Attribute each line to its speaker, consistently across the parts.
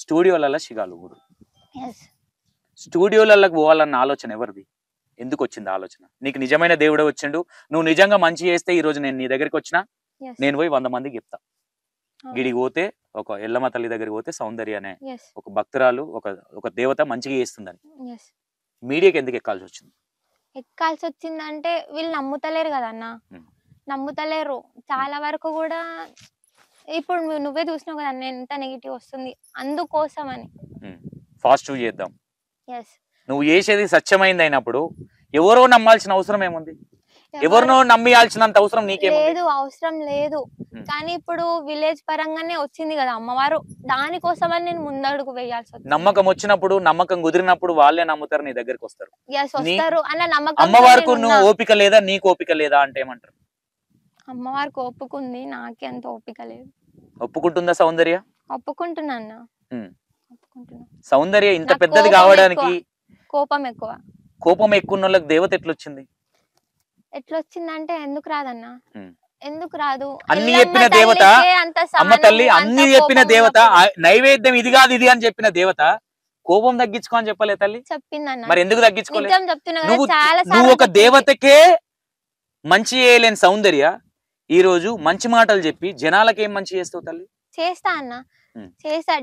Speaker 1: స్టూడియోలలో షిగాలు ఊరు.
Speaker 2: yes
Speaker 1: స్టూడియోలకు పోవాలన్న ఆలోచన ఎవరిది? ఎందుకు వచ్చింది ఆలోచన? నీకు నిజమైన దేవుడే వచ్చిండు, నువ్వు నిజంగా మంచి చేస్తే ఈ రోజు నేను నీ దగ్గరికి వచ్చినా
Speaker 2: yes
Speaker 1: నేను పోయి 100 మందికి చెప్తా. గిడికి పోతే ఒక ఎల్లమ్మ తల్లి దగ్గరికి పోతే సౌందర్య అనే
Speaker 2: yes
Speaker 1: ఒక భక్తురాలు ఒక దేవత మంచిగా చేస్తుందని
Speaker 2: yes
Speaker 1: మీడియాకి ఎందుకు ఎక్కాల్సి వచ్చింది?
Speaker 2: ఎక్కాల్సి వచ్చిందంటే వీళ్ళు నమ్ముతలేరు కదా అన్న, నమ్ముతలేరు చాలా వరకు కూడా. ఇప్పుడు నువ్వే చూసినావు కదా అన్న ఎంత నెగిటివ్ వస్తుంది, అందుకోసమని.
Speaker 1: ఫాస్ట్ చేద్దాం.
Speaker 2: ఎస్
Speaker 1: నువ్వు చేసేది సత్యమైంది అయినప్పుడు ఎవరో నమ్మాల్సిన అవసరం ఏముంది? ఎవరినో నమ్మియాల్సినంత అవసరం నీకేం
Speaker 2: లేదు, అవసరం లేదు. కానీ ఇప్పుడు విలేజ్ పరంగానే వచ్చింది కదా అమ్మవారు, దానికోసమని నేను ముందడుగు వేయాల్సి వచ్చింది.
Speaker 1: నమ్మకం వచ్చినప్పుడు, నమ్మకం కుదిరినప్పుడు వాళ్ళే నమ్ముతారు, నీ దగ్గరికి వస్తారు.
Speaker 2: వస్తారు అన్న నమ్మకం.
Speaker 1: అమ్మవారికి నువ్వు ఓపిక లేదా, నీకు ఓపిక లేదా అంటే ఏమంటారు?
Speaker 2: అమ్మవారికి ఒప్పుకుంది, నాకే అంత ఓపిక లేదు.
Speaker 1: ఒప్పుకుంటుందా సౌందర్య?
Speaker 2: ఒప్పుకుంటున్నా అన్న, ఒప్పుకుంటున్నా.
Speaker 1: సౌందర్య ఇంత పెద్దది కావడానికి
Speaker 2: కోపం ఎక్కువ.
Speaker 1: కోపం ఎక్కువ వాళ్ళకి దేవత ఎట్లొచ్చింది?
Speaker 2: ఎట్లొచ్చిందంటే ఎందుకు రాదన్న, ఎందుకు రాదు?
Speaker 1: అన్ని చెప్పిన దేవత అమ్మ తల్లి, అన్ని చెప్పిన దేవత, నైవేద్యం ఇది కాదు ఇది అని చెప్పిన దేవత కోపం తగ్గించుకో అని చెప్పలే తల్లి?
Speaker 2: చెప్పిందన్న.
Speaker 1: మరి ఎందుకు తగ్గించుకోలేదు?
Speaker 2: చెప్తున్నా
Speaker 1: నువ్వు ఒక దేవతకే మంచి చేయలేని సౌందర్య ఈ రోజు మంచి మాటలు చెప్పి జనాలకి ఏం మంచి చేస్తావు తల్లి?
Speaker 2: చేస్తా అన్న, చేస్తా.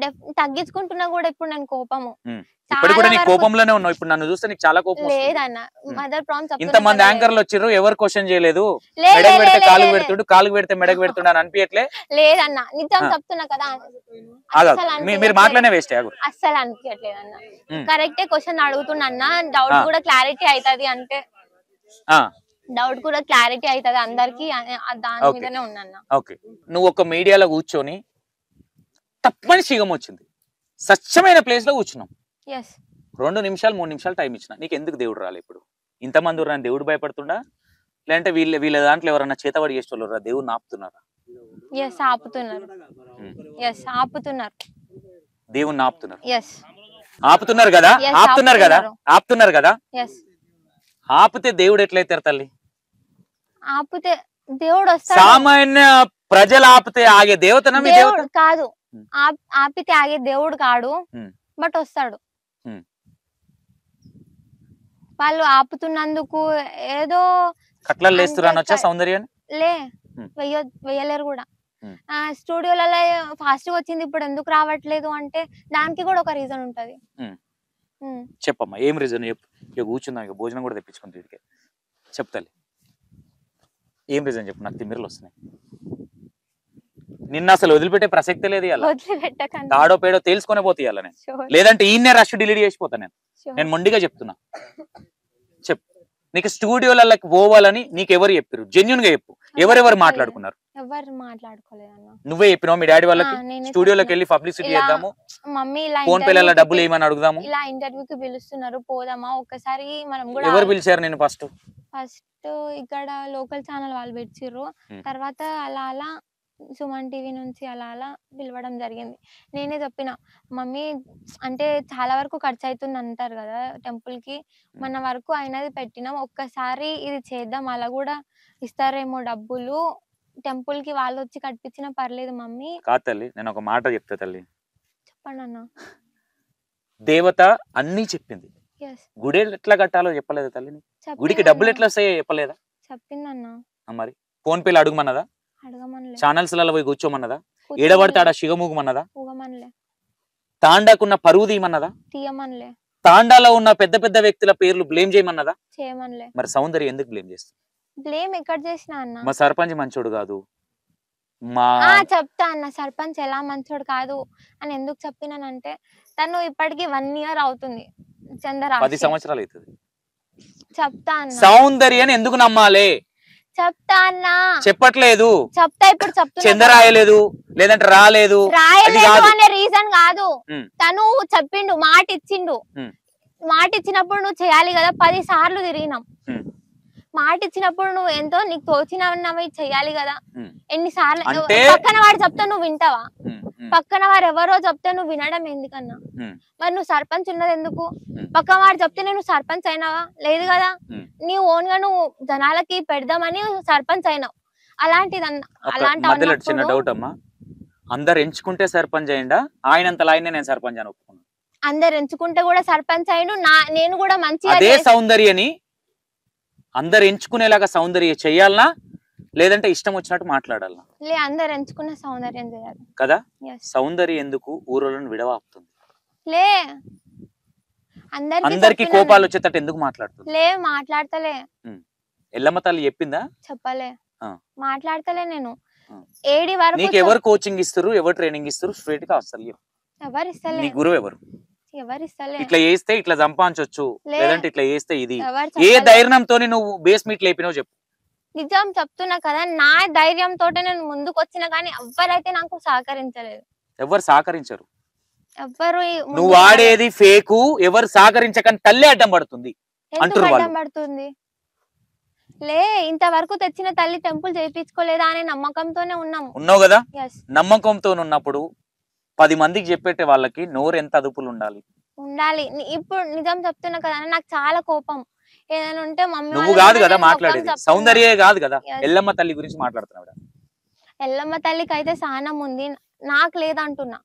Speaker 2: తగ్గించుకుంటున్నా కూడా ఇప్పుడు నేను కోపము.
Speaker 1: ఇప్పుడు కూడా నీ కోపంలోనే ఉన్నావు. ఇప్పుడు నన్ను చూస్తే నీకు చాలా కోపం
Speaker 2: లేదన్న. మదర్ ప్రాన్స్
Speaker 1: ఇంత మంది యాంకర్లు వచ్చిర్రు, ఎవరు క్వశ్చన్ చేయలేదు. మెడకు పెడితే కాలుకు పెడుతుండు, కాలుకు పెడితే మెడకు పెడుతుండు అని అనిపించట్లే?
Speaker 2: లేదన్న, నిజం చెప్తున్నా కదా.
Speaker 1: మీరు మాట్లాడే వేస్ట్
Speaker 2: అస్సలు అనిపించట్లేదు అన్న. కరెక్టే క్వశ్చన్ అడుగుతున్నా అన్న, డౌట్ కూడా క్లారిటీ అవుతుంది అంటే, డౌట్ కూడా క్లారిటీ అవుతుంది అందరికి, దాని మీదనే ఉన్నా.
Speaker 1: ఓకే, నువ్వు ఒక మీడియాలో కూర్చొని తప్పని సిగం వచ్చింది, స్వచ్ఛమైన ప్లేస్ లో కూర్చున్నాం, 2 నిమిషాలు 3 నిమిషాలు టైం ఇచ్చిన, నీకు ఎందుకు దేవుడు రాలే? ఇప్పుడు ఇంతమంది ఉన్నా దేవుడు భయపడుతుండా, లేదంటే వీళ్ళ దాంట్లో ఎవరన్నా చేతబడి చేసేవాళ్ళు దేవుడిని ఆపుతున్నారా?
Speaker 2: ఆపుతున్నారు, ఆపుతున్నారు,
Speaker 1: దేవుడిని ఆపుతున్నారు. ఆపుతున్నారు కదా, ఆపుతున్నారు కదా. ఆపితే దేవుడు ఎట్లయితారు తల్లి?
Speaker 2: ఆపితే దేవుడు వస్తాడు.
Speaker 1: సామాన్య ప్రజలు ఆపితే ఆగే దేవతనా? మీ దేవత
Speaker 2: కాదు, ఆపితే ఆగే దేవుడు కాడు, బట్ వస్తాడు. వాళ్ళు ఆపుతున్నందుకు ఏదో
Speaker 1: కట్లలు లేస్తున్నా సౌందర్యాన్ని
Speaker 2: వెయ్యలేరు కూడా. స్టూడియోలలో ఫాస్ట్ గా వచ్చింది, ఇప్పుడు ఎందుకు రావట్లేదు అంటే దానికి కూడా ఒక రీజన్ ఉంటది.
Speaker 1: చెప్పమ్మా, ఏం రీజన్ చెప్పు. ఇక కూర్చుందాం, ఇక భోజనం కూడా తెప్పించుకుంటే వీడికి చెప్తాలి. ఏం రీజన్ చెప్పు, నాకు తిమ్మిరలు వస్తున్నాయి. నిన్న అసలు వదిలిపెట్టే ప్రసక్తే లేదు. తాడో పేడో తేల్చుకునే పోతే ఇవ్వాలి నేను, లేదంటే ఈయనే రష్ డిలీట్ చేసిపోతా నేను మొండిగా చెప్తున్నా. చెప్పు, నీకు స్టూడియోలకి పోవాలని నీకు ఎవరు చెప్పారు? జెన్యున్ గా చెప్పు, ఎవరెవరు మాట్లాడుకున్నారు?
Speaker 2: ఎవరు మాట్లాడుకోలేదు.
Speaker 1: నువ్వే చెప్పినావు మీ డాడీ వాళ్ళకి స్టూడియోలోకి వెళ్ళి పబ్లిసిటీ చేద్దాము,
Speaker 2: మమ్మీ
Speaker 1: ఫోన్ పేల డబ్బులు ఏమని అడుగుదాము,
Speaker 2: ఇలా ఇంటర్వ్యూకి పిలుస్తున్నారు పోదామా ఒక్కసారి మనం కూడా.
Speaker 1: ఎవరు పిలిచారు నేను? ఫస్ట్
Speaker 2: ఇక్కడ లోకల్ ఛానల్ వాళ్ళు పెట్టిర్రు, తర్వాత అలా అలా సుమన్ టీవీ నుంచి అలా అలా పిలవడం జరిగింది. నేనే చెప్పిన, మమ్మీ అంటే చాలా వరకు ఖర్చు అవుతుంది అంటారు కదా టెంపుల్ కి, మన వరకు అయినది పెట్టినాం, ఒక్కసారి ఇది చేద్దాం, అలా కూడా ఇస్తారేమో డబ్బులు, టెంపుల్ కి వాళ్ళు వచ్చి కట్టించినా పర్లేదు మమ్మీ.
Speaker 1: కాదు తల్లి, నేను ఒక మాట చెప్తా తల్లి.
Speaker 2: చెప్పండి అన్న.
Speaker 1: దేవత అన్ని చెప్పింది, గుడి ఎట్లా కట్టాలో చెప్పలేదు తల్లి? గుడికి డబ్బులు ఎట్లా వస్తాయో చెప్పలేదా?
Speaker 2: చెప్పిందన్న.
Speaker 1: మరి ఫోన్ పేలు అడుగుమన్నదా? ఛానల్స్ లలో పోయి కూర్చోమన్నదా? ఏడబడితే ఆడ శిగమూగమన్నదా? తాండాకున్న పరువు తీయమన్నదా? తాండాలో ఉన్న పెద్ద పెద్ద వ్యక్తుల పేర్లు బ్లేమ్ చేయమన్నదా? మరి సౌందర్య ఎందుకు బ్లేమ్ చేస్తుంది?
Speaker 2: బ్లేమ్ ఎక్కడ చేసినా అన్న,
Speaker 1: మా సర్పంచ్ మంచోడు కాదు
Speaker 2: చెప్తా అన్న. సర్పంచ్ ఎలా మంచోడు కాదు అని ఎందుకు చెప్పినానంటే, తను ఇప్పటికి 1 year అవుతుంది,
Speaker 1: 10 సంవత్సరాలు అవుతుంది.
Speaker 2: చెప్తా అన్న.
Speaker 1: సౌందర్యని ఎందుకు నమ్మాలి?
Speaker 2: చెప్తా అన్న.
Speaker 1: చెప్పట్లేదు,
Speaker 2: చెప్తా. ఇప్పుడు చెప్తున్నా,
Speaker 1: చంద్ర రాయలేదు, లేదంటే రాలేదు
Speaker 2: అనే రీజన్ కాదు. తను చెప్పిండు, మాట ఇచ్చిండు, మాట ఇచ్చినప్పుడు నువ్వు చేయాలి కదా. 10 సార్లు తిరిగినాం, మాట ఇచ్చినప్పుడు నువ్వు ఎంతో నీకు తోచినవి చెయ్యాలి కదా. ఎన్నిసార్లు పక్కన వాడు చెప్తే నువ్వు వింటావా? పక్కన వారు ఎవరో చెప్తే నువ్వు వినడం ఎందుకన్నా? మరి నువ్వు సర్పంచ్ ఉన్నది ఎందుకు? పక్కన వాడు చెప్తే నువ్వు సర్పంచ్ అయినావా? లేదు కదా. నీ ఓన్ గా నువ్వు జనాలకి పెడదామని సర్పంచ్ అయినావు. అలాంటిది
Speaker 1: చిన్న డౌట్ అమ్మా, అందరు ఎంచుకుంటే సర్పంచ్ అయ్యిండా? ఆయనంతలా ఆయనే నేను సర్పంచ్ అని ఒప్పుకున్నాను.
Speaker 2: అందరు ఎంచుకుంటే కూడా సర్పంచ్ అయ్యిండు. నేను కూడా మంచిగా
Speaker 1: అదే సౌందర్యని అందరు ఎంచుకునేలాగా సౌందర్య చెయ్యాలనా లేదంటే ఇష్టం వచ్చినట్టు మాట్లాడాలనా?
Speaker 2: లే, అందరు ఎంచుకున్న సౌందర్యం చేయాలి
Speaker 1: కదా. సౌందర్య ఎందుకు ఊరోళ్ళని విడవాపుతుంది?
Speaker 2: లే,
Speaker 1: అందరికి కోపాలు వచ్చేటట్టు ఎందుకు మాట్లాడుతుంది?
Speaker 2: లే, మాట్లాడతలే.
Speaker 1: ఎల్లమ్మ తల్లి చెప్పిందా?
Speaker 2: చెప్పలే, మాట్లాడతలే. నేను ఏడి వరకు
Speaker 1: నీకు ఎవరు కోచింగ్ ఇస్తారు, ఎవరు ట్రైనింగ్ ఇస్తారు? స్ట్రైట్ గా అసలు
Speaker 2: ఎవరు ఇస్తలే.
Speaker 1: నీ గురువు ఎవరు?
Speaker 2: ఎవరు ఇస్తలే.
Speaker 1: ఇట్లా చేస్తే ఇట్లా సంపాదించొచ్చు, లేదంటే ఇట్లా చేస్తే ఇది. ఏ ధైర్యంతో నువ్వు బేస్ మీట్ లేపినావు చెప్పు.
Speaker 2: నిజం చెప్తున్నా కదా, నా ధైర్యంతో నేను ముందుకు వచ్చినా కానీ ఎవ్వరైతే నాకు సహకరించలేదు.
Speaker 1: ఎవరు సహకరించరు?
Speaker 2: ఎవ్వరు.
Speaker 1: నువ్వు ఆడేది ఫేకు. ఎవరు సహకరించకని తల్లి అడ్డం పడుతుంది అంటారు వాళ్ళు.
Speaker 2: అడ్డం పడుతుంది. లే, ఇంతవరకు తెచ్చిన తల్లి టెంపుల్ చేయించుకోలేదా అనే నమ్మకంతోనే ఉన్నావు
Speaker 1: కదా. నమ్మకంతో ఉన్నప్పుడు 10 మందికి చెప్పేటే వాళ్ళకి నోరు ఎంత అదుపులు ఉండాలి. ఇప్పుడు నిజం చెప్తున్నా కదా, నాకు చాలా కోపం. ఏదైనా ఉంటే మమ్మీ నువ్వు కాదు కదా మాట్లాడేది, సౌందర్యే కాదు కదా, ఎల్లమ్మ తల్లి గురించి మాట్లాడుతున్నావు.
Speaker 2: ఎల్లమ్మ తల్లికి అయితే సహనం ఉంది, నాకు లేదంటున్నా.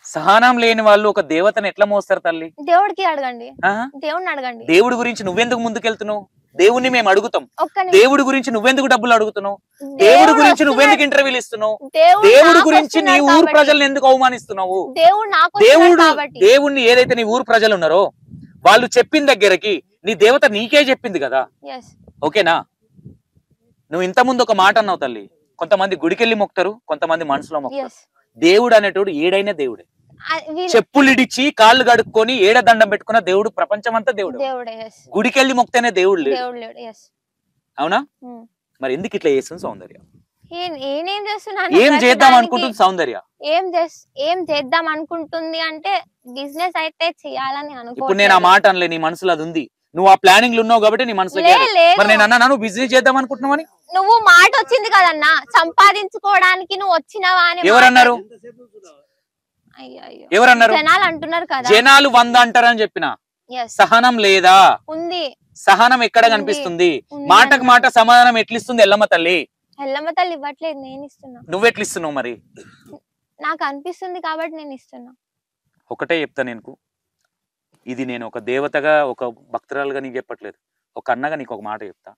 Speaker 1: సహనం లేని వాళ్ళు ఒక దేవతను ఎట్లా మోస్తారు తల్లి?
Speaker 2: దేవుడికి అడగండి, దేవుడిని అడగండి.
Speaker 1: దేవుడి గురించి నువ్వెందుకు ముందుకెళ్తున్నావు? దేవుడిని మేము అడుగుతాం. దేవుడి గురించి నువ్వెందుకు డబ్బులు అడుగుతున్నావు? దేవుడి గురించి నువ్వెందుకు ఇంటర్వ్యూలు ఇస్తున్నావు? దేవుడి గురించి నీ ఊరు ప్రజలను ఎందుకు అవమానిస్తున్నావు? దేవుడిని ఏదైతే నీ ఊరు ప్రజలు ఉన్నారో వాళ్ళు చెప్పిన దగ్గరకి నీ దేవత నీకే చెప్పింది కదా. ఓకేనా? నువ్వు ఇంత ముందు ఒక మాట అన్నావు తల్లి, కొంతమంది గుడికెళ్ళి మొక్తారు, కొంతమంది మనసులో మొక్తారు. దేవుడు అనేటోడు ఏడైనా దేవుడే. చెప్పులు ఇడిచి కాళ్ళు కడుక్కొని ఏడ దండం పెట్టుకున్న దేవుడు, ప్రపంచం అంతా దేవుడు. గుడికెళ్ళి మొక్తేనే దేవుడు లేడు. అవునా? మరి ఎందుకు ఇట్లా చేస్తుంది సౌందర్య? ఏం చేద్దాం అనుకుంటుంది సౌందర్య?
Speaker 2: ఏం చేద్దాం అనుకుంటుంది అంటే బిజినెస్ అయితే చేయాలని అనుకో.
Speaker 1: ఇప్పుడు నేను ఆ మాట అనలే, నీ మనసులో అది ఉంది. నువ్వు ఆ ప్లానింగ్ లో ఉన్నావు కాబట్టి నీ మనసులో. మరి నేను అన్నా నువ్వు బిజినెస్ చేద్దాం అనుకుంటున్నావని.
Speaker 2: నువ్వు మాట వచ్చింది కదన్నా, సంపాదించుకోవడానికి నువ్వు వచ్చినావా అని.
Speaker 1: ఎవరన్నారు? ఎవరన్నారు?
Speaker 2: జనాలు అంటున్నారు కదా.
Speaker 1: జనాలు 100 అంటారని చెప్పిన. సహనం లేదా?
Speaker 2: ఉంది.
Speaker 1: సహనం ఎక్కడ కనిపిస్తుంది? మాటకు మాట సమాధానం ఎట్లిస్తుంది ఎల్లమ్మ తల్లి?
Speaker 2: ఎల్లమ్మ తల్లి ఇవ్వట్లేదు, నేను ఇస్తున్నా.
Speaker 1: నువ్వెట్లిస్తున్నావు మరి?
Speaker 2: నాకు అనిపిస్తుంది కాబట్టి నేను ఇస్తున్నా.
Speaker 1: ఒకటే చెప్తా నేను, ఇది నేను ఒక దేవతగా ఒక భక్తురాలుగా నీకు చెప్పట్లేదు, ఒక అన్నగా నీకు ఒక మాట చెప్తా.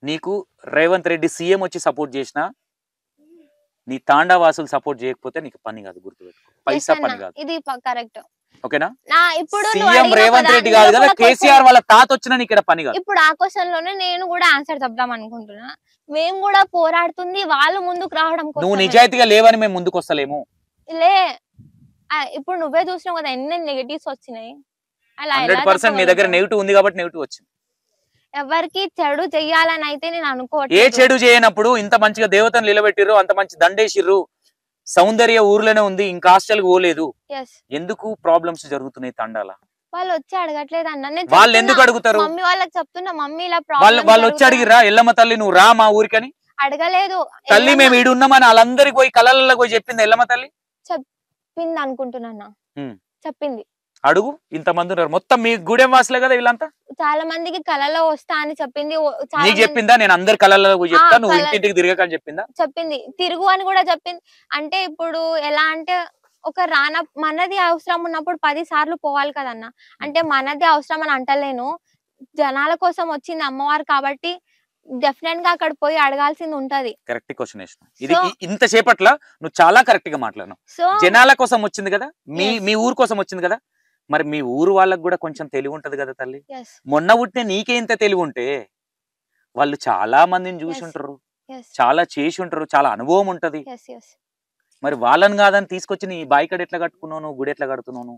Speaker 1: నీకు రేవంత్ రెడ్డి సీఎం వచ్చి సపోర్ట్ చేసినా నీ తాండావాసులు సపోర్ట్ చేయకపోతే నీకు పని కాదు, గుర్తుపెట్టుకో. పైసా పని కాదు.
Speaker 2: ఇది కరెక్ట్.
Speaker 1: ఓకేనా?
Speaker 2: ఇప్పుడు
Speaker 1: సీఎం రేవంత్ రెడ్డి కాదు కదా, కేసీఆర్ వాళ్ళ తాత వచ్చినా నీకు ఇక్కడ పని కాదు.
Speaker 2: ఇప్పుడు ఆ క్వశ్చన్ లోనే నేను కూడా ఆన్సర్ చెప్దాం అనుకుంటున్నా. మేము కూడా పోరాడుతుంది వాళ్ళు ముందుకు రావడం కోసం.
Speaker 1: నువ్వు నిజాయితీగా లేవని మేము ముందుకు వస్తలేము.
Speaker 2: లే, ఇప్పుడు నువ్వే చూసినావు కదా ఎన్ని నెగటివ్స్ వచ్చినాయి.
Speaker 1: 100% నీ దగ్గర నెగిటివ్ ఉంది కాబట్టి నెగిటివ్ వచ్చింది.
Speaker 2: ఎవరికి చెడు చెయ్యాలని అయితే నేను అనుకోవట్లేదు.
Speaker 1: ఏ చెడు చేయనప్పుడు ఇంత మంచిగా దేవతను నిలబెట్టిర్రు, అంత మంచి దండేసిర్రు, సౌందర్య ఊర్లోనే ఉంది, ఇంకా హాస్టల్ పోలేదు. ఎందుకు ప్రాబ్లమ్స్ జరుగుతున్నాయి తండాల?
Speaker 2: వాళ్ళు వచ్చి అడగట్లేదు అన్న.
Speaker 1: వాళ్ళు ఎందుకు అడుగుతారు?
Speaker 2: మమ్మీ వాళ్ళకి చెప్తున్నా, మమ్మీ ఇలా
Speaker 1: వాళ్ళు వచ్చి అడిగిరా ఎల్లమ్మ తల్లి నువ్వు రా మా ఊరికని?
Speaker 2: అడగలేదు.
Speaker 1: తల్లి మేము ఈడు ఉన్నామని వాళ్ళందరికి పోయి కళలలో పోయి చెప్పింది ఎల్లమ్మ తల్లి?
Speaker 2: చెప్పింది అనుకుంటున్నా, చెప్పింది.
Speaker 1: అడుగు, ఇంతమంది ఉన్నారు, మొత్తం మీ గూడెం వాసులే కదా వీళ్ళంతా.
Speaker 2: చాలా మందికి కళలో వస్తా అని చెప్పింది.
Speaker 1: నీకు చెప్పిందా? నేను అందరి కళలో చెప్తా, నువ్వు ఇంటింటికి తిరగకని చెప్పిందా?
Speaker 2: చెప్పింది, తిరుగు అని కూడా చెప్పింది. అంటే ఇప్పుడు ఎలా అంటే ఒక మనది అవసరం ఉన్నప్పుడు 10 సార్లు పోవాలి కదన్నా. అంటే మనది అవసరం అని అంటలేను, జనాల కోసం వచ్చింది అమ్మవారు కాబట్టి డెఫినెట్ గా అక్కడ పోయి అడగాల్సింది ఉంటది.
Speaker 1: కరెక్ట్ క్వశ్చన్ వేసిన. ఇది ఇంత సేపట్ల నువ్వు చాలా కరెక్ట్ గా మాట్లాడినావు. జనాల కోసం వచ్చింది కదా, మీ ఊరు కోసం వచ్చింది కదా, మరి మీ ఊరు వాళ్ళకి కూడా కొంచెం తెలివి ఉంటది కదా తల్లి. మొన్న పుట్టిన నీకే ఇంత తెలివి ఉంటే వాళ్ళు చాలా మందిని చూసి ఉంటారు, చాలా చేసి ఉంటారు, చాలా అనుభవం ఉంటది. మరి వాళ్ళని కాదని తీసుకొచ్చి నీ బాయికడ ఎట్లా కట్టుకున్నావు, గుడి ఎట్లా కడుతున్నావు?